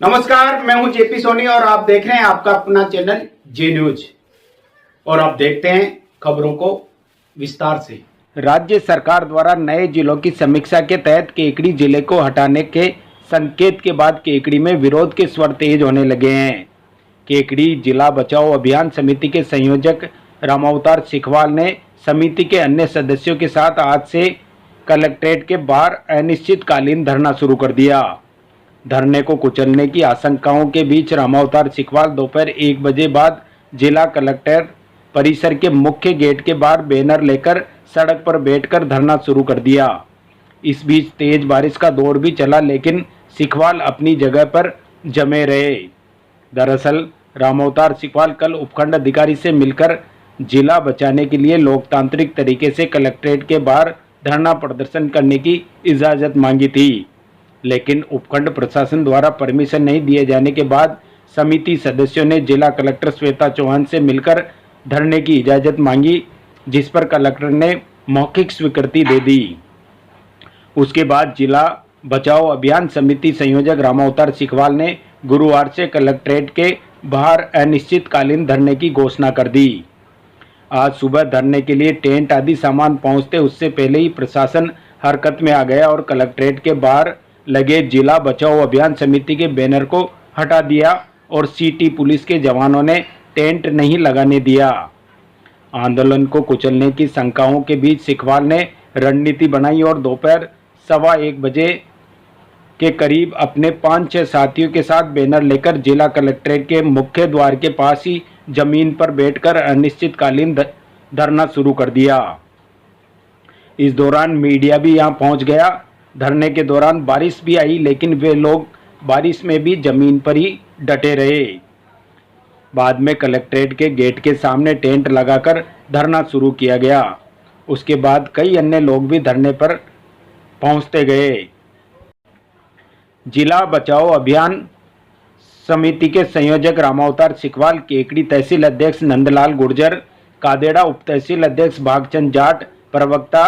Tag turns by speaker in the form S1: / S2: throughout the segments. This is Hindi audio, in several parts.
S1: नमस्कार, मैं हूं जेपी सोनी और आप देख रहे हैं आपका अपना चैनल जे न्यूज। और आप देखते हैं खबरों को विस्तार से। राज्य सरकार द्वारा नए जिलों की समीक्षा के तहत केकड़ी जिले को हटाने के संकेत के बाद केकड़ी में विरोध के स्वर तेज होने लगे हैं। केकड़ी जिला बचाओ अभियान समिति के संयोजक रामावतार सिखवाल ने समिति के अन्य सदस्यों के साथ आज से कलेक्ट्रेट के बाहर अनिश्चितकालीन धरना शुरू कर दिया। धरने को कुचलने की आशंकाओं के बीच रामावतार सिखवाल दोपहर 1 बजे बाद जिला कलेक्टर परिसर के मुख्य गेट के बाहर बैनर लेकर सड़क पर बैठकर धरना शुरू कर दिया। इस बीच तेज बारिश का दौर भी चला, लेकिन सिखवाल अपनी जगह पर जमे रहे। दरअसल रामावतार सिखवाल कल उपखंड अधिकारी से मिलकर जिला बचाने के लिए लोकतांत्रिक तरीके से कलेक्ट्रेट के बाहर धरना प्रदर्शन करने की इजाज़त मांगी थी, लेकिन उपखंड प्रशासन द्वारा परमिशन नहीं दिए जाने के बाद समिति सदस्यों ने जिला कलेक्टर श्वेता चौहान से मिलकर धरने की इजाज़त मांगी, जिस पर कलेक्टर ने मौखिक स्वीकृति दे दी। उसके बाद जिला बचाओ अभियान समिति संयोजक रामावतार सिखवाल ने गुरुवार से कलेक्ट्रेट के बाहर अनिश्चितकालीन धरने की घोषणा कर दी। आज सुबह धरने के लिए टेंट आदि सामान पहुंचते उससे पहले ही प्रशासन हरकत में आ गया और कलेक्ट्रेट के बाहर लगे जिला बचाओ अभियान समिति के बैनर को हटा दिया और सिटी पुलिस के जवानों ने टेंट नहीं लगाने दिया। आंदोलन को कुचलने की शंकाओं के बीच सिखवाल ने रणनीति बनाई और दोपहर 1:15 बजे के करीब अपने 5-6 साथियों के साथ बैनर लेकर जिला कलेक्ट्रेट के मुख्य द्वार के पास ही जमीन पर बैठकर अनिश्चितकालीन धरना शुरू कर दिया। इस दौरान मीडिया भी यहां पहुंच गया। धरने के दौरान बारिश भी आई, लेकिन वे लोग बारिश में भी जमीन पर ही डटे रहे। बाद में कलेक्ट्रेट के गेट के सामने टेंट लगाकर धरना शुरू किया गया। उसके बाद कई अन्य लोग भी धरने पर पहुंचते गए। जिला बचाओ अभियान समिति के संयोजक रामावतार सिखवाल, केकड़ी तहसील अध्यक्ष नंदलाल गुर्जर, कादेड़ा उप तहसील अध्यक्ष भागचंद जाट, प्रवक्ता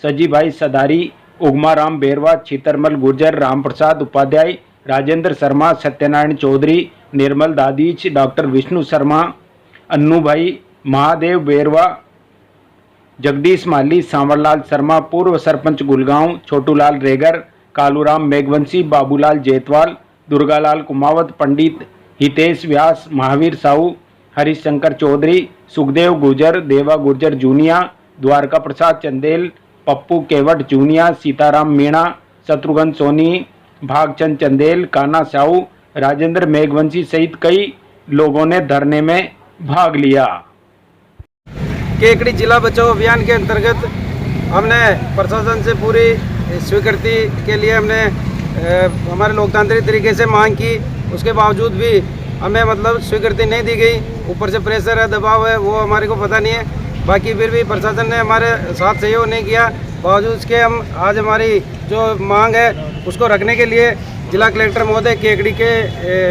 S1: सजीभाई सदारी, उगमाराम बेरवा, चितरमल गुर्जर, रामप्रसाद उपाध्याय, राजेंद्र शर्मा, सत्यनारायण चौधरी, निर्मल दादीच, डॉक्टर विष्णु शर्मा, अन्नू भाई, महादेव बेरवा, जगदीश माली, सांवरलाल शर्मा, पूर्व सरपंच गुलगांव, छोटूलाल रेगर, कालूराम मेघवंशी, बाबूलाल जेतवाल, दुर्गालाल कुमावत, पंडित हितेश व्यास, महावीर साहू, हरिशंकर चौधरी, सुखदेव गुर्जर, देवा गुर्जर जूनिया, द्वारका प्रसाद चंदेल, पप्पू केवट जूनिया, सीताराम मीणा, शत्रुघ्न सोनी, भागचंद चंदेल, काना साहू, राजेंद्र मेघवंशी सहित कई लोगों ने धरने में भाग लिया।
S2: केकड़ी जिला बचाओ अभियान के अंतर्गत हमने प्रशासन से पूरी स्वीकृति के लिए हमने हमारे लोकतांत्रिक तरीके से मांग की। उसके बावजूद भी हमें स्वीकृति नहीं दी गई। ऊपर से प्रेशर है, दबाव है, वो हमारे को पता नहीं है। बाकी फिर भी प्रशासन ने हमारे साथ सहयोग नहीं किया। बावजूद उसके हम आज हमारी जो मांग है उसको रखने के लिए जिला कलेक्टर महोदय केकड़ी के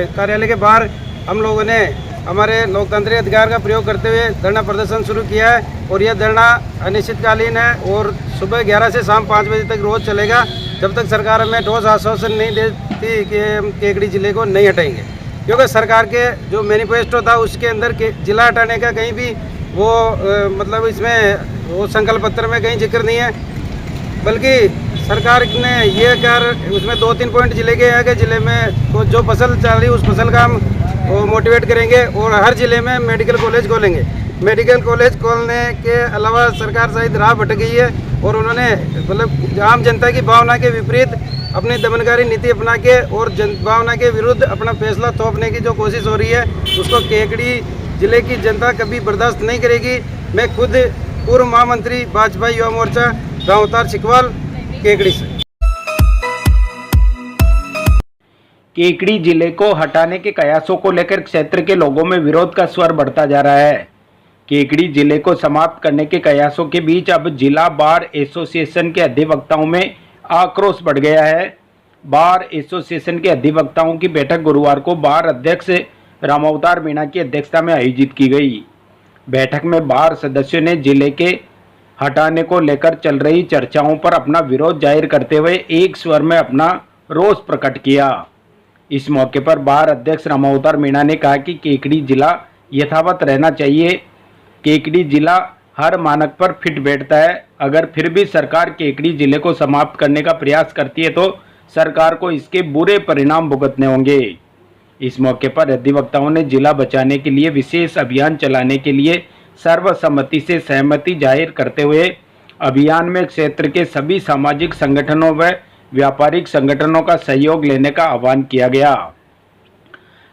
S2: कार्यालय के बाहर हम लोगों ने हमारे लोकतांत्रिक अधिकार का प्रयोग करते हुए धरना प्रदर्शन शुरू किया है। और यह धरना अनिश्चितकालीन है और सुबह 11 से शाम 5 बजे तक रोज़ चलेगा, जब तक सरकार हमें ठोस आश्वासन नहीं देती कि हम केकड़ी जिले को नहीं हटाएंगे। क्योंकि सरकार के जो मैनिफेस्टो था उसके अंदर के जिला हटाने का कहीं भी वो इसमें वो संकल्प पत्र में कहीं जिक्र नहीं है, बल्कि सरकार ने ये कर उसमें 2-3 पॉइंट जिले के हैं कि जिले में तो जो फसल चल रही है उस फसल का हम वो मोटिवेट करेंगे और हर जिले में मेडिकल कॉलेज खोलेंगे। मेडिकल कॉलेज खोलने के अलावा सरकार शायद राह भटक गई है और उन्होंने आम जनता की भावना के विपरीत अपनी दमनकारी नीति अपना के और भावना के विरुद्ध अपना फैसला थोपने की जो कोशिश हो रही है उसको केकड़ी जिले की जनता कभी बर्दाश्त नहीं करेगी। मैं खुद पूर्व महामंत्री भाजपा युवा मोर्चा रामावतार सिखवाल, केकड़ी से।
S1: केकड़ी जिले को हटाने के कयासों को लेकर क्षेत्र के लोगों में विरोध का स्वर बढ़ता जा रहा है। केकड़ी जिले को समाप्त करने के कयासों के बीच अब जिला बार एसोसिएशन के अधिवक्ताओं में आक्रोश बढ़ गया है। बार एसोसिएशन के अधिवक्ताओं की बैठक गुरुवार को बार अध्यक्ष रामावतार मीणा की अध्यक्षता में आयोजित की गई। बैठक में बार सदस्यों ने जिले के हटाने को लेकर चल रही चर्चाओं पर अपना विरोध जाहिर करते हुए एक स्वर में अपना रोष प्रकट किया। इस मौके पर बार अध्यक्ष रामावतार मीणा ने कहा कि केकड़ी जिला यथावत रहना चाहिए। केकड़ी जिला हर मानक पर फिट बैठता है। अगर फिर भी सरकार केकड़ी जिले को समाप्त करने का प्रयास करती है तो सरकार को इसके बुरे परिणाम भुगतने होंगे। इस मौके पर अधिवक्ताओं ने जिला बचाने के लिए विशेष अभियान चलाने के लिए सर्वसम्मति से सहमति जाहिर करते हुए अभियान में क्षेत्र के सभी सामाजिक संगठनों व व्यापारिक संगठनों का सहयोग लेने का आह्वान किया गया।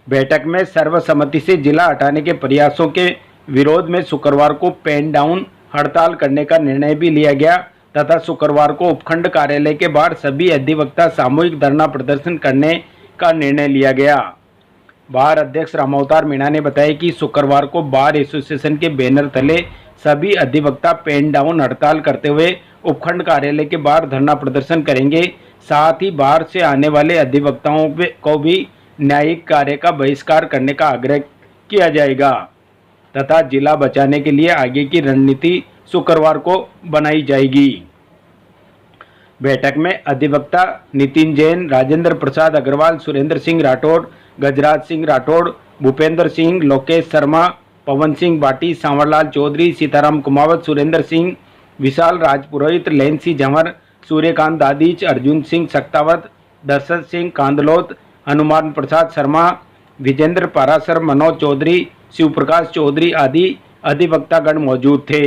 S1: बैठक में सर्वसम्मति से जिला हटाने के प्रयासों के विरोध में शुक्रवार को पेन डाउन हड़ताल करने का निर्णय भी लिया गया तथा शुक्रवार को उपखंड कार्यालय के बाहर सभी अधिवक्ता सामूहिक धरना प्रदर्शन करने का निर्णय लिया गया। बार अध्यक्ष रामावतार मीणा ने बताया कि शुक्रवार को बार एसोसिएशन के बैनर तले सभी अधिवक्ता पेन डाउन हड़ताल करते हुए उपखंड कार्यालय के बाहर धरना प्रदर्शन करेंगे। साथ ही बाहर से आने वाले अधिवक्ताओं को भी न्यायिक कार्य का बहिष्कार करने का आग्रह किया जाएगा तथा जिला बचाने के लिए आगे की रणनीति शुक्रवार को बनाई जाएगी। बैठक में अधिवक्ता नितिन जैन, राजेंद्र प्रसाद अग्रवाल, सुरेंद्र सिंह राठौड़, गजराज सिंह राठौड़, भूपेंद्र सिंह, लोकेश शर्मा, पवन सिंह बाटी, सांवरलाल चौधरी, सीताराम कुमावत, सुरेंद्र सिंह, विशाल राजपुरोहित, लेंसी जंवर, सूर्यकांत दादीच, अर्जुन सिंह सक्तावत, दशरथ सिंह कांदलोत, हनुमान प्रसाद शर्मा, विजेंद्र पारासर, मनोज चौधरी, शिव प्रकाश चौधरी आदि अधिवक्तागण मौजूद थे।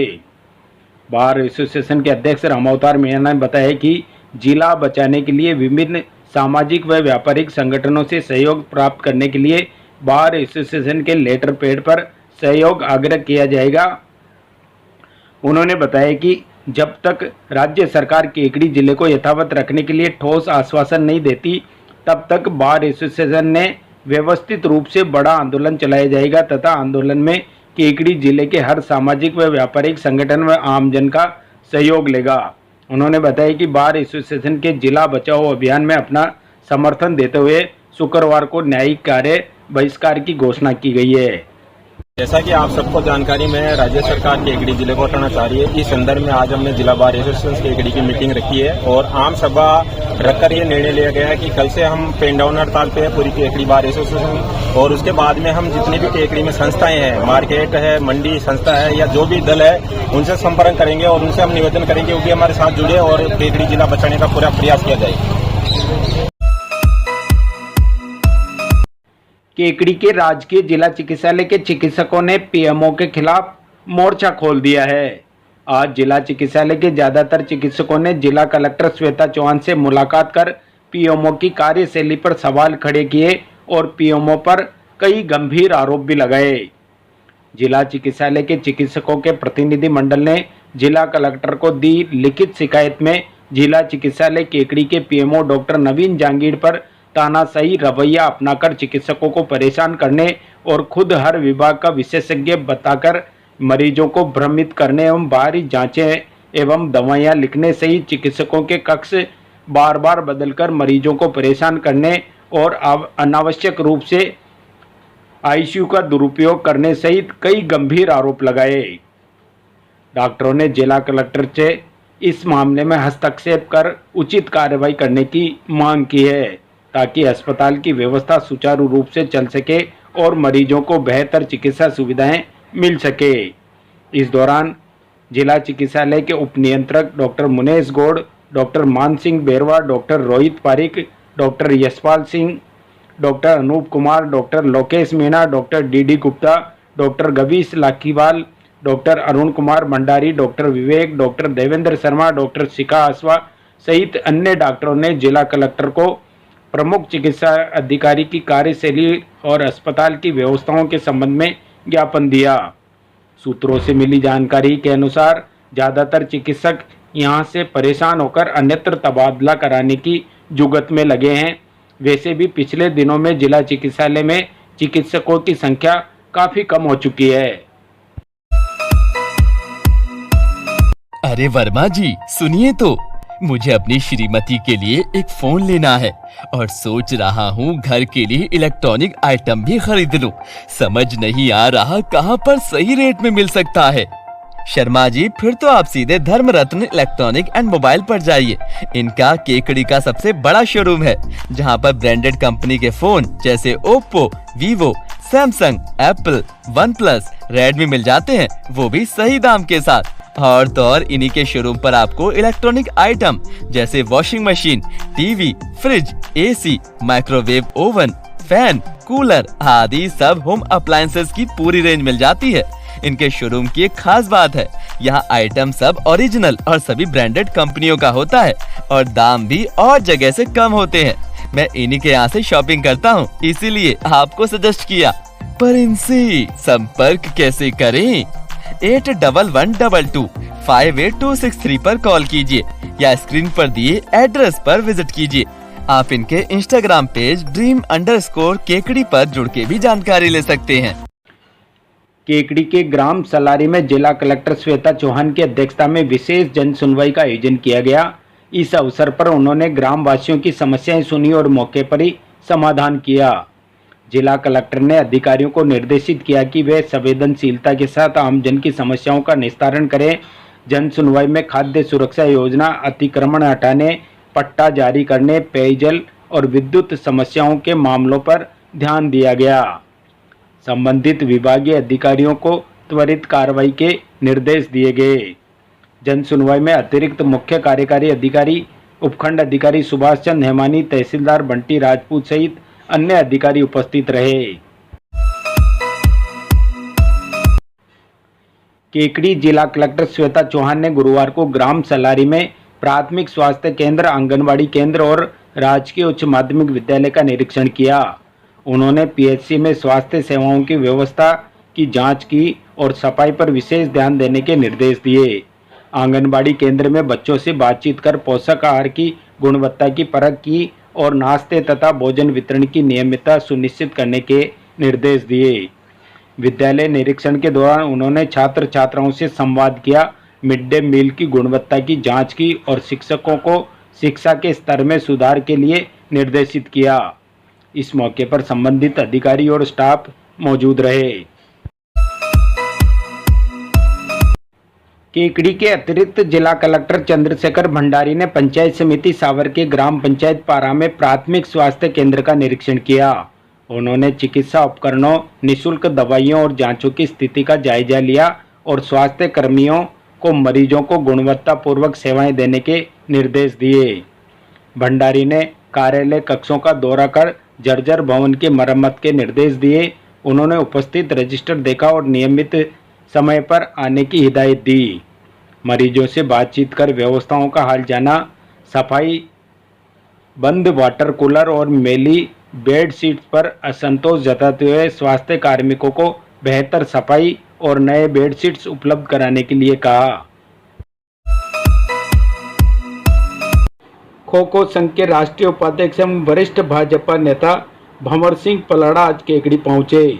S1: बार एसोसिएशन के अध्यक्ष रामावतार मीणा ने बताया कि जिला बचाने के लिए विभिन्न सामाजिक व व्यापारिक संगठनों से सहयोग प्राप्त करने के लिए बार एसोसिएशन के लेटर पैड पर सहयोग आग्रह किया जाएगा। उन्होंने बताया कि जब तक राज्य सरकार केकड़ी जिले को यथावत रखने के लिए ठोस आश्वासन नहीं देती तब तक बार एसोसिएशन ने व्यवस्थित रूप से बड़ा आंदोलन चलाया जाएगा तथा आंदोलन में केकड़ी जिले के हर सामाजिक व व्यापारिक संगठन व आमजन का सहयोग लेगा। उन्होंने बताया कि बार एसोसिएशन के जिला बचाओ अभियान में अपना समर्थन देते हुए शुक्रवार को न्यायिक कार्य बहिष्कार की घोषणा की गई है।
S3: जैसा कि आप सबको जानकारी में है, राज्य सरकार केकड़ी जिले को हटाना चाह रही है। इस संदर्भ में आज हमने जिला बार एसोसिएशन केकड़ी की मीटिंग रखी है और आम सभा रखकर ये निर्णय लिया गया है कि कल से हम पेन डाउन हड़ताल पे है पूरी केकड़ी बार एसोसिएशन और उसके बाद में हम जितनी भी केकड़ी में संस्थाएं हैं, मार्केट है, मंडी संस्था है या जो भी दल है, उनसे संपर्क करेंगे और उनसे हम निवेदन करेंगे वो भी हमारे साथ जुड़े और केकड़ी जिला बचाने का पूरा प्रयास किया जाए।
S1: केकड़ी के राजकीय जिला चिकित्सालय के चिकित्सकों ने पीएमओ के खिलाफ मोर्चा खोल दिया है। आज जिला चिकित्सालय के ज्यादातर चिकित्सकों ने जिला कलेक्टर श्वेता चौहान से मुलाकात कर पीएमओ की कार्यशैली पर सवाल खड़े किए और पीएमओ पर कई गंभीर आरोप भी लगाए। जिला चिकित्सालय के चिकित्सकों के प्रतिनिधि मंडल ने जिला कलेक्टर को दी लिखित शिकायत में जिला चिकित्सालय केकड़ी के पीएमओ डॉक्टर नवीन जहांगीर पर तानाशाही रवैया अपनाकर चिकित्सकों को परेशान करने और खुद हर विभाग का विशेषज्ञ बताकर मरीजों को भ्रमित करने एवं बाहरी जांचें एवं दवाइयां लिखने सहित चिकित्सकों के कक्ष बार बार बदलकर मरीजों को परेशान करने और अनावश्यक रूप से आईसीयू का दुरुपयोग करने सहित कई गंभीर आरोप लगाए। डॉक्टरों ने जिला कलेक्टर से इस मामले में हस्तक्षेप कर उचित कार्रवाई करने की मांग की है ताकि अस्पताल की व्यवस्था सुचारू रूप से चल सके और मरीजों को बेहतर चिकित्सा सुविधाएं मिल सके। इस दौरान जिला चिकित्सालय के उप नियंत्रक doctor Munesh Gaur, doctor Man Singh Berwa, doctor Rohit Pareek, doctor Yashpal Singh, doctor Anoop Kumar, doctor Lokesh Meena, doctor D Gupta, doctor Gavish Lakhiwal, doctor Arun Kumar Bhandari, doctor Vivek, doctor Devendra Sharma, doctor Shikha Aswa सहित अन्य डॉक्टरों ने जिला कलेक्टर को प्रमुख चिकित्सा अधिकारी की कार्यशैली और अस्पताल की व्यवस्थाओं के संबंध में ज्ञापन दिया। सूत्रों से मिली जानकारी के अनुसार ज़्यादातर चिकित्सक यहां से परेशान होकर अन्यत्र तबादला कराने की जुगत में लगे हैं। वैसे भी पिछले दिनों में जिला चिकित्सालय में चिकित्सकों की संख्या काफ़ी कम हो चुकी है।
S4: अरे वर्मा जी सुनिए तो, मुझे अपनी श्रीमती के लिए एक फोन लेना है और सोच रहा हूँ घर के लिए इलेक्ट्रॉनिक आइटम भी खरीद लूं। समझ नहीं आ रहा कहाँ पर सही रेट में मिल सकता है। शर्मा जी, फिर तो आप सीधे धर्म रत्न इलेक्ट्रॉनिक एंड मोबाइल पर जाइए। इनका केकड़ी का सबसे बड़ा शोरूम है, जहां पर ब्रांडेड कंपनी के फोन जैसे Oppo, Vivo, Samsung, Apple, OnePlus, Redmi मिल जाते हैं, वो भी सही दाम के साथ। और तो और इन्हीं के शोरूम पर आपको इलेक्ट्रॉनिक आइटम जैसे washing machine, TV, fridge, AC, microwave oven, fan, cooler आदि सब होम अप्लायंसेस की पूरी रेंज मिल जाती है। इनके शोरूम की एक खास बात है, यहाँ आइटम सब ओरिजिनल और सभी ब्रांडेड कंपनियों का होता है और दाम भी और जगह से कम होते हैं। मैं इन्हीं के यहाँ से शॉपिंग करता हूँ, इसीलिए आपको सजेस्ट किया। पर इनसे संपर्क कैसे करें? 8112258263 पर कॉल कीजिए या स्क्रीन पर दिए एड्रेस पर विजिट कीजिए। आप इनके इंस्टाग्राम पेज dream_केकड़ी पर जुड़ के भी जानकारी ले सकते हैं।
S1: केकड़ी के ग्राम सलारी में जिला कलेक्टर श्वेता चौहान की अध्यक्षता में विशेष जन सुनवाई का आयोजन किया गया। इस अवसर पर उन्होंने ग्राम वासियों की समस्याएं सुनी और मौके पर ही समाधान किया। जिला कलेक्टर ने अधिकारियों को निर्देशित किया कि वे संवेदनशीलता के साथ आमजन की समस्याओं का निस्तारण करें। जन सुनवाई में खाद्य सुरक्षा योजना, अतिक्रमण हटाने, पट्टा जारी करने, पेयजल और विद्युत समस्याओं के मामलों पर ध्यान दिया गया। संबंधित विभागीय अधिकारियों को त्वरित कार्रवाई के निर्देश दिए गए। जन सुनवाई में अतिरिक्त मुख्य कार्यकारी अधिकारी, उपखंड अधिकारी सुभाष चंद्र हेमानी, तहसीलदार बंटी राजपूत सहित अन्य अधिकारी उपस्थित रहे। केकड़ी जिला कलेक्टर श्वेता चौहान ने गुरुवार को ग्राम सलारी में प्राथमिक स्वास्थ्य केंद्र, आंगनबाड़ी केंद्र और राजकीय उच्च माध्यमिक विद्यालय का निरीक्षण किया। उन्होंने पीएचसी में स्वास्थ्य सेवाओं की व्यवस्था की जांच की और सफाई पर विशेष ध्यान देने के निर्देश दिए। आंगनबाड़ी केंद्र में बच्चों से बातचीत कर पोषक आहार की गुणवत्ता की परख की और नाश्ते तथा भोजन वितरण की नियमितता सुनिश्चित करने के निर्देश दिए। विद्यालय निरीक्षण के दौरान उन्होंने छात्र छात्राओं से संवाद किया, मिड डे मील की गुणवत्ता की जांच की और शिक्षकों को शिक्षा के स्तर में सुधार के लिए निर्देशित किया। इस मौके पर संबंधित अधिकारी और स्टाफ मौजूद रहे। केकड़ी के अतिरिक्त जिला कलेक्टर चंद्रशेखर भंडारी ने पंचायत समिति सावर के ग्राम पंचायत पारा में प्राथमिक स्वास्थ्य केंद्र का निरीक्षण किया। उन्होंने चिकित्सा उपकरणों, निःशुल्क दवाइयों और जांचों की स्थिति का जायजा लिया और स्वास्थ्य कर्मियों को मरीजों को गुणवत्तापूर्वक सेवाएं देने के निर्देश दिए। भंडारी ने कार्यालय कक्षों का दौरा कर जर्जर भवन की मरम्मत के निर्देश दिए। उन्होंने उपस्थित रजिस्टर देखा और नियमित समय पर आने की हिदायत दी। मरीजों से बातचीत कर व्यवस्थाओं का हाल जाना। सफाई, बंद वाटर कूलर और मेली बेड शीट्स पर असंतोष जताते हुए स्वास्थ्य कार्मिकों को बेहतर सफाई और नए बेड शीट्स उपलब्ध कराने के लिए कहा। खो खो संघ के राष्ट्रीय उपाध्यक्ष एवं वरिष्ठ भाजपा नेता भंवर सिंह पलाड़ा आज केकड़ी पहुंचे।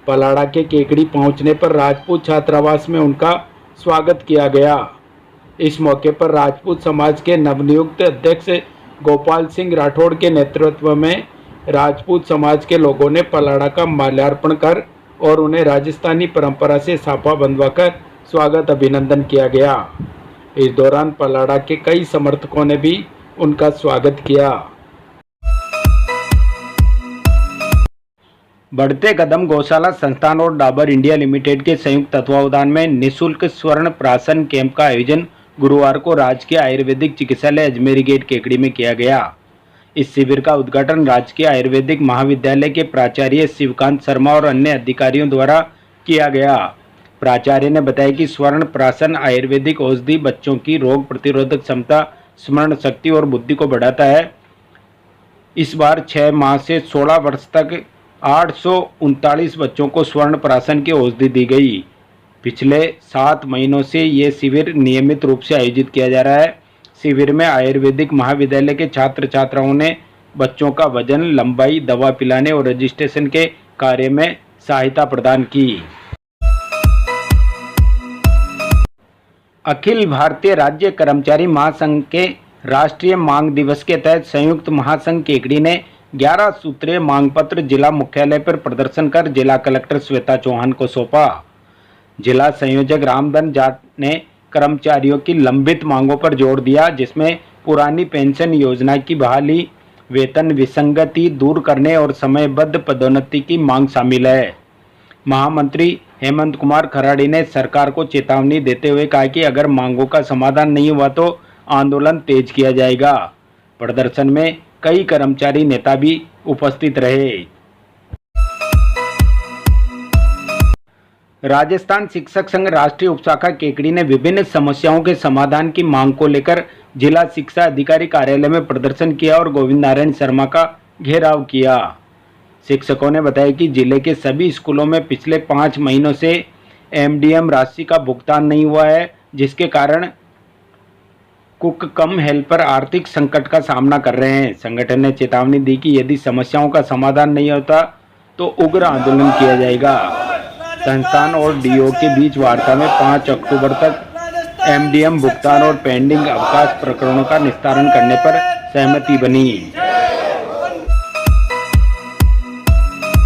S1: पलाड़ा के केकड़ी पहुंचने पर राजपूत छात्रावास में उनका स्वागत किया गया। इस मौके पर राजपूत समाज के नवनियुक्त अध्यक्ष गोपाल सिंह राठौड़ के नेतृत्व में राजपूत समाज के लोगों ने पलाड़ा का माल्यार्पण कर और उन्हें राजस्थानी परंपरा से साफा बंधवाकर स्वागत अभिनंदन किया गया। इस दौरान पलाड़ा के कई समर्थकों ने भी उनका स्वागत किया। बढ़ते कदम गौशाला संस्थान और डाबर इंडिया लिमिटेड के संयुक्त तत्वावधान में निःशुल्क स्वर्ण प्राशन कैंप का आयोजन गुरुवार को राजकीय आयुर्वेदिक चिकित्सालय अजमेरी गेट केकड़ी में किया गया। इस शिविर का उद्घाटन राजकीय आयुर्वेदिक महाविद्यालय के प्राचार्य शिवकांत शर्मा और अन्य अधिकारियों द्वारा किया गया। प्राचार्य ने बताया कि स्वर्ण प्राशन आयुर्वेदिक औषधि बच्चों की रोग प्रतिरोधक क्षमता, स्मरण शक्ति और बुद्धि को बढ़ाता है। इस बार 6 माह से 16 वर्ष तक 839 बच्चों को स्वर्ण प्राशन की औषधि दी गई। पिछले 7 महीनों से ये शिविर नियमित रूप से आयोजित किया जा रहा है। शिविर में आयुर्वेदिक महाविद्यालय के छात्र छात्राओं ने बच्चों का वजन, लंबाई, दवा पिलाने और रजिस्ट्रेशन के कार्य में सहायता प्रदान की। अखिल भारतीय राज्य कर्मचारी महासंघ के राष्ट्रीय मांग दिवस के तहत संयुक्त महासंघ केकड़ी ने 11 सूत्रीय मांग पत्र जिला मुख्यालय पर प्रदर्शन कर जिला कलेक्टर श्वेता चौहान को सौंपा। जिला संयोजक रामधन जाट ने कर्मचारियों की लंबित मांगों पर जोर दिया, जिसमें पुरानी पेंशन योजना की बहाली, वेतन विसंगति दूर करने और समयबद्ध पदोन्नति की मांग शामिल है। महामंत्री हेमंत कुमार खराड़ी ने सरकार को चेतावनी देते हुए कहा कि अगर मांगों का समाधान नहीं हुआ तो आंदोलन तेज किया जाएगा। प्रदर्शन में कई कर्मचारी नेता भी उपस्थित रहे। राजस्थान शिक्षक संघ राष्ट्रीय उपशाखा केकड़ी ने विभिन्न समस्याओं के समाधान की मांग को लेकर जिला शिक्षा अधिकारी कार्यालय में प्रदर्शन किया और गोविंद नारायण शर्मा का घेराव किया। शिक्षकों ने बताया कि जिले के सभी स्कूलों में पिछले 5 महीनों से एमडीएम राशि का भुगतान नहीं हुआ है, जिसके कारण कुक कम हेल्पर आर्थिक संकट का सामना कर रहे हैं। संगठन ने चेतावनी दी कि यदि समस्याओं का समाधान नहीं होता तो उग्र आंदोलन किया जाएगा। संस्थान और डीओ के बीच वार्ता में 5 अक्टूबर तक एमडीएम भुगतान और पेंडिंग अवकाश प्रकरणों का निस्तारण करने पर सहमति बनी।